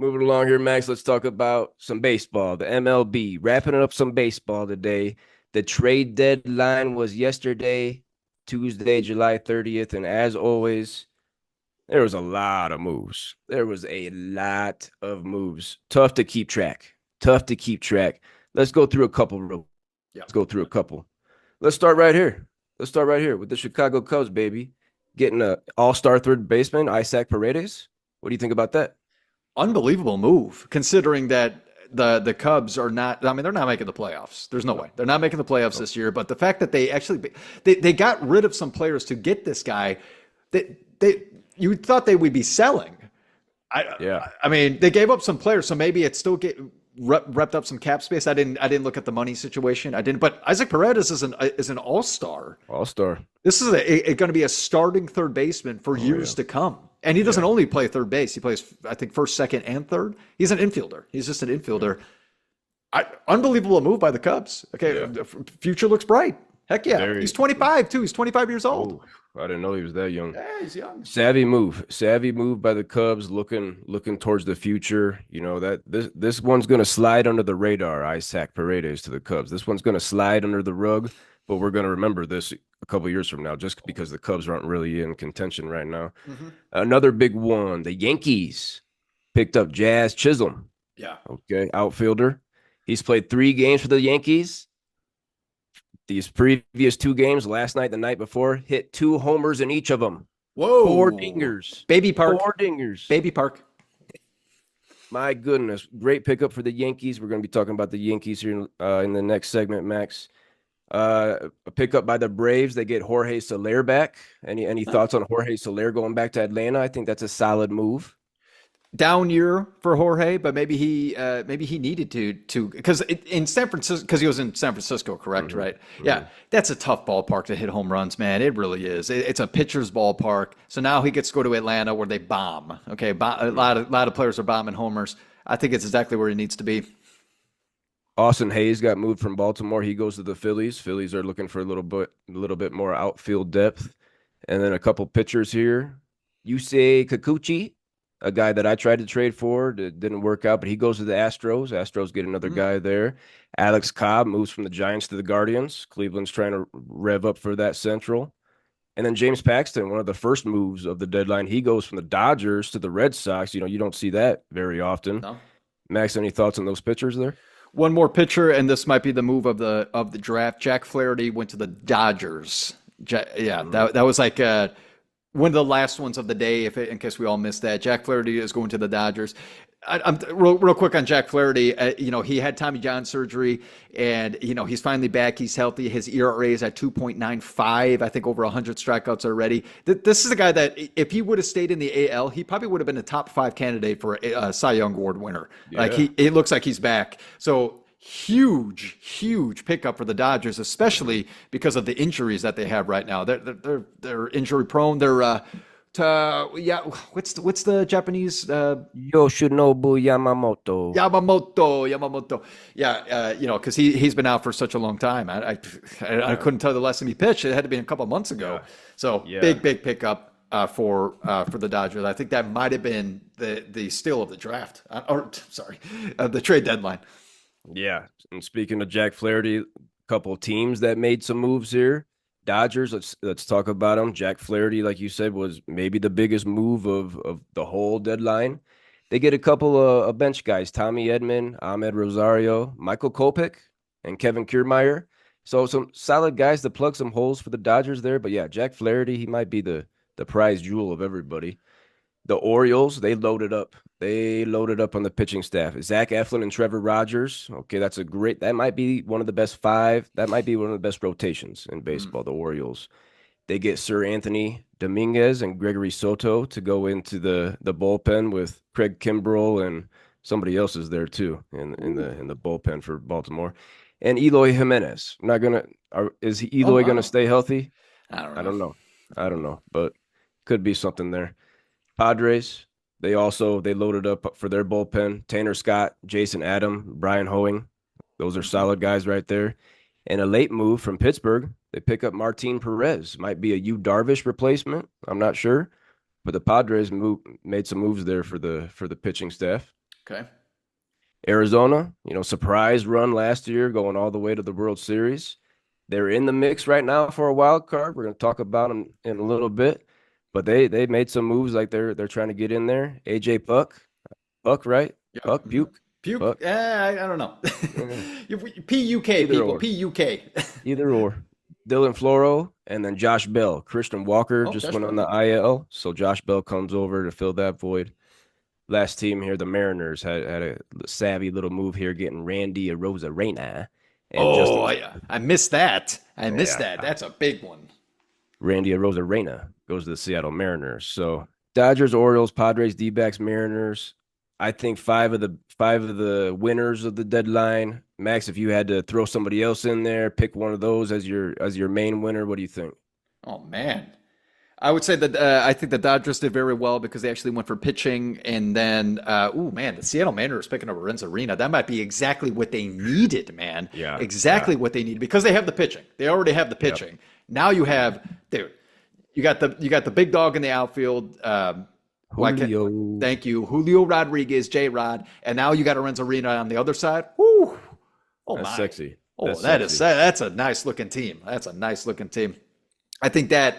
Moving along here, Max, let's talk about some baseball. The MLB, wrapping up some baseball today. The trade deadline was yesterday, Tuesday, July 30th. And as always, there was a lot of moves. There was a lot of moves. Tough to keep track. Tough to keep track. Let's go through a couple. Yeah. Let's go through a couple. Let's start right here. Let's start right here with the Chicago Cubs, baby. Getting an all-star third baseman, Isaac Paredes. What do you think about that? Unbelievable move, considering that the Cubs are not. I mean, they're not making the playoffs. There's no way they're not making the playoffs this year. But the fact that they actually they got rid of some players to get this guy, they you thought they would be selling. Yeah. I mean, they gave up some players, so maybe it still get repped up some cap space. I didn't look at the money situation. I didn't. But Isaac Paredes is an all star. All-star. This is going to be a starting third baseman for years to come. And he doesn't only play third base. He plays, I think, first, second, and third. He's an infielder. He's just an infielder. Unbelievable move by the Cubs. Okay, the future looks bright. Heck yeah. Very. He's 25, too. He's 25 years old. I didn't know he was that young. Yeah, he's young. Savvy move. Savvy move by the Cubs, looking towards the future. You know, that this one's gonna slide under the radar, Isaac Paredes to the Cubs. This one's gonna slide under the rug, but we're gonna remember this a couple years from now, just because the Cubs aren't really in contention right now. Another big one, the Yankees picked up Jazz Chisholm. Yeah. Okay, outfielder. He's played 3 games for the Yankees. These previous 2 games, last night, the night before, hit 2 homers in each of them. Whoa. 4 dingers. Baby Park. 4 dingers. Baby Park. My goodness, great pickup for the Yankees. We're going to be talking about the Yankees here in the next segment, Max. A pickup by the Braves. They get Jorge Soler back. Any thoughts on Jorge Soler going back to Atlanta? I think that's a solid move. Down year for Jorge, but maybe he needed to because in San Francisco, because he was in San Francisco, correct? Right? Yeah, that's a tough ballpark to hit home runs, man. It really is. It's a pitcher's ballpark. So now he gets to go to Atlanta where they bomb. Okay, a lot of players are bombing homers. I think it's exactly where he needs to be. Austin Hayes got moved from Baltimore. He goes to the Phillies. Phillies are looking for a little bit more outfield depth. And then a couple pitchers here. Yusei Kikuchi, a guy that I tried to trade for, that didn't work out, but he goes to the Astros. Astros get another guy there. Alex Cobb moves from the Giants to the Guardians. Cleveland's trying to rev up for that Central. And then James Paxton, one of the first moves of the deadline, he goes from the Dodgers to the Red Sox. You know, you don't see that very often. No. Max, any thoughts on those pitchers there? One more pitcher, and this might be the move of the draft. Jack Flaherty went to the Dodgers. That was like one of the last ones of the day. In case we all missed that, Jack Flaherty is going to the Dodgers. I'm real quick on Jack Flaherty. He had Tommy John surgery, and he's finally back. He's healthy. His ERA is at 2.95. I think over 100 strikeouts already. This is a guy that if he would have stayed in the AL, he probably would have been a top 5 candidate for a Cy Young Award winner. Yeah. Like it looks like he's back. So huge pickup for the Dodgers, especially because of the injuries that they have right now. They're injury prone. They're what's the Japanese Yoshinobu Yamamoto. Yamamoto. Yeah, because he's been out for such a long time. I couldn't tell the last time he pitched. It had to be a couple of months ago. So big pickup for the Dodgers. I think that might have been the steal of the draft. The trade deadline. Yeah. And speaking of Jack Flaherty, a couple of teams that made some moves here. Dodgers, let's talk about them. Jack Flaherty, like you said, was maybe the biggest move of the whole deadline. They get a couple of bench guys, Tommy Edman, Ahmed Rosario, Michael Kopech, and Kevin Kiermaier. So some solid guys to plug some holes for the Dodgers there. But yeah, Jack Flaherty, he might be the prize jewel of everybody. The Orioles, they loaded up. They loaded up on the pitching staff. Zach Eflin and Trevor Rogers. Okay, that might be one of the best 5. That might be one of the best rotations in baseball, the Orioles. They get Sir Anthony Dominguez and Gregory Soto to go into the bullpen with Craig Kimbrell, and somebody else is there too in the bullpen for Baltimore. And Eloy Jimenez. Is Eloy going to stay healthy? I don't know. I don't know, but could be something there. Padres, they loaded up for their bullpen. Tanner Scott, Jason Adam, Brian Hoeing. Those are solid guys right there. And a late move from Pittsburgh, they pick up Martin Perez. Might be a Yu Darvish replacement. I'm not sure. But the Padres made some moves there for the pitching staff. Okay. Arizona, surprise run last year, going all the way to the World Series. They're in the mix right now for a wild card. We're going to talk about them in a little bit, but they made some moves like they're trying to get in there. AJ Puck, right? Yep. Puck, Puke, Puke. Puck. I don't know. Eh, PUK either people. or, PUK. either or. Dylan Floro and then Josh Bell. Christian Walker Oh, just Josh went on Bell. the IL, so Josh Bell comes over to fill that void. Last team here, the Mariners had a savvy little move here, getting Randy Arozarena and Oh, Justin. I missed that. I missed Yeah, that. That's a big one. Randy Arozarena goes to the Seattle Mariners. So Dodgers, Orioles, Padres, D-backs, Mariners. I think five of the winners of the deadline. Max, if you had to throw somebody else in there, pick one of those as your main winner, what do you think? Oh man. I would say that I think the Dodgers did very well because they actually went for pitching, and then, oh man, the Seattle Mariners picking up Lorenzo Arena. That might be exactly what they needed, man. Yeah, yeah, Exactly what they needed because they have the pitching. They already have the yep. pitching. Now you have, dude, you got the big dog in the outfield. Why can't? Julio. Thank you, Julio Rodriguez, J Rod, and now you got Lorenzo Arena on the other side. Woo! Oh That's my! sexy. Oh, That's sexy. that's a nice looking team. That's a nice looking team. I think that's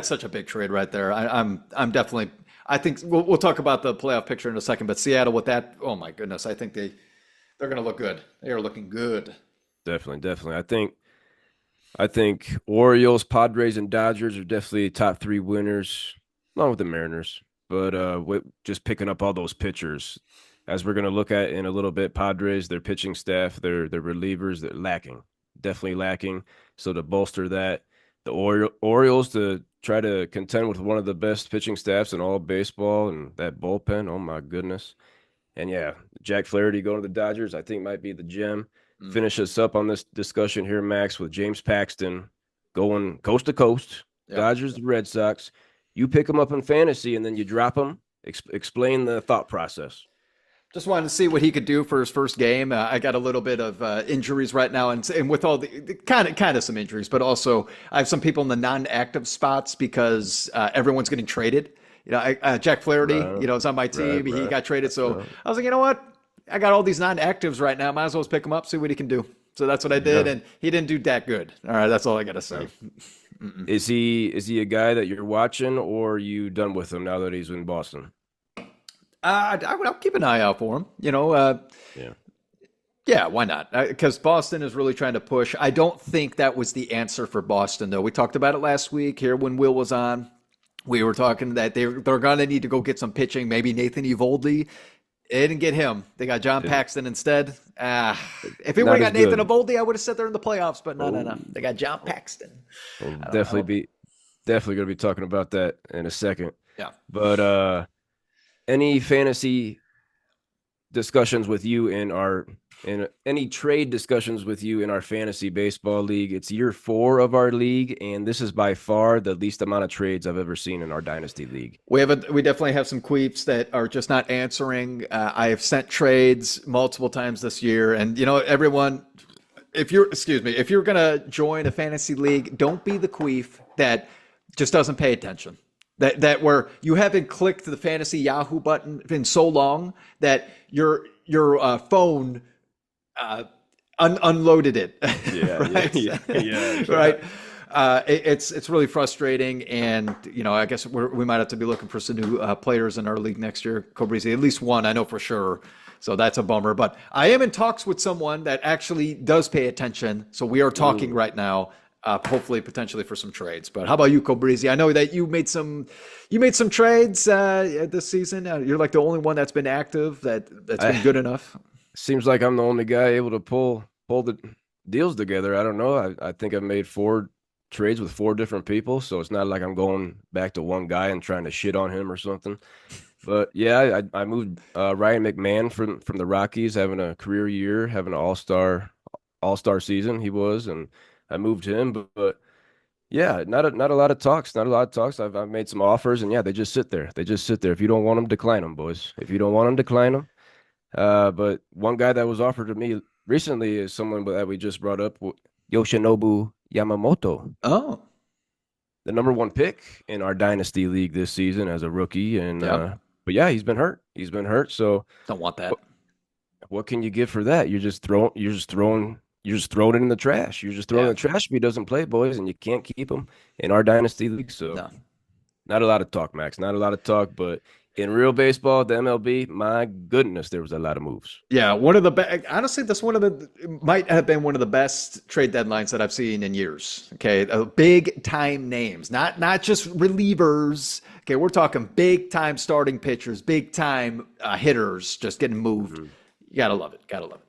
such a big trade right there. I'm definitely. I think we'll talk about the playoff picture in a second, but Seattle with that, oh my goodness, I think they're going to look good. They are looking good. Definitely, definitely. I think Orioles, Padres, and Dodgers are definitely top three winners, along with the Mariners. But just picking up all those pitchers, as we're going to look at in a little bit, Padres, their pitching staff, their relievers, they're lacking, definitely lacking. So to bolster that, the Orioles to try to contend with one of the best pitching staffs in all of baseball, and that bullpen, oh my goodness. And yeah, Jack Flaherty going to the Dodgers, I think might be the gem. Mm. Finish us up on this discussion here, Max, with James Paxton going coast to coast, Yeah. Dodgers, the Red Sox. You pick him up in fantasy and then you drop him. Explain the thought process. Just wanted to see what he could do for his first game. I got a little bit of injuries right now, and with all the kind of some injuries, but also I have some people in the non-active spots because everyone's getting traded. Jack Flaherty, Right, is on my team. right, He right, got traded, so right. I was like, you know what? I got all these non-actives right now. Might as well just pick him up, see what he can do. So that's what I did, Yeah. and he didn't do that good. All right, that's all I got to say. Is he a guy that you're watching, or are you done with him now that he's in Boston? I'll keep an eye out for him. Yeah. Yeah, why not? Because Boston is really trying to push. I don't think that was the answer for Boston, though. We talked about it last week here when Will was on. We were talking that they're going to need to go get some pitching. Maybe Nathan Eovaldi. They didn't get him. They got John Didn't- Paxton instead. If they would Not have as got Nathan good. Eovaldi, I would have sat there in the playoffs. But no, no, no. Oh, They got John Paxton. we'll I don't. definitely going to be talking about that in a second. Yeah. But any fantasy discussions with you in any trade discussions with you in our fantasy baseball league? It's year 4 of our league, and this is by far the least amount of trades I've ever seen in our dynasty league. We definitely have some queeps that are just not answering. I have sent trades multiple times this year, and everyone, if you're gonna join a fantasy league, don't be the queef that just doesn't pay attention. That where you haven't clicked the fantasy Yahoo button in so long that your phone unloaded it. Yeah, Right. yeah. Right. It's really frustrating, and I guess we might have to be looking for some new players in our league next year. Cobrizi, at least one, I know for sure. So that's a bummer. But I am in talks with someone that actually does pay attention. So we are talking right now, hopefully, potentially for some trades. But how about you, Cobrizi? I know that you made some trades this season. You're like the only one that's been active that's been good enough. Seems like I'm the only guy able to pull the deals together. I don't know. I think I've made 4 trades with 4 different people, so it's not like I'm going back to one guy and trying to shit on him or something. But yeah, I moved Ryan McMahon from the Rockies, having a career year, having an all-star season he was, and I moved him. But yeah, not a lot of talks, not a lot of talks. I've made some offers, and yeah, they just sit there. They just sit there. If you don't want them, decline them, boys. If you don't want them, decline them. But one guy that was offered to me recently is someone that we just brought up, Yoshinobu Yamamoto, Oh, the number 1 pick in our dynasty league this season as a rookie, and yeah. But yeah, he's been hurt. He's been hurt. So Don't want that. what, what can you give for that? You're just throwing it in the trash. You're just throwing it Yeah. in the trash if he doesn't play, boys, and you can't keep him in our dynasty league. So No. not a lot of talk, Max. Not a lot of talk, but in real baseball, the MLB, my goodness, there was a lot of moves. Yeah, one of the best. Honestly, this one of the might have been one of the best trade deadlines that I've seen in years. Okay, big time names, not just relievers. Okay, we're talking big time starting pitchers, big time hitters, just getting moved. Mhm. You gotta love it. Gotta love it.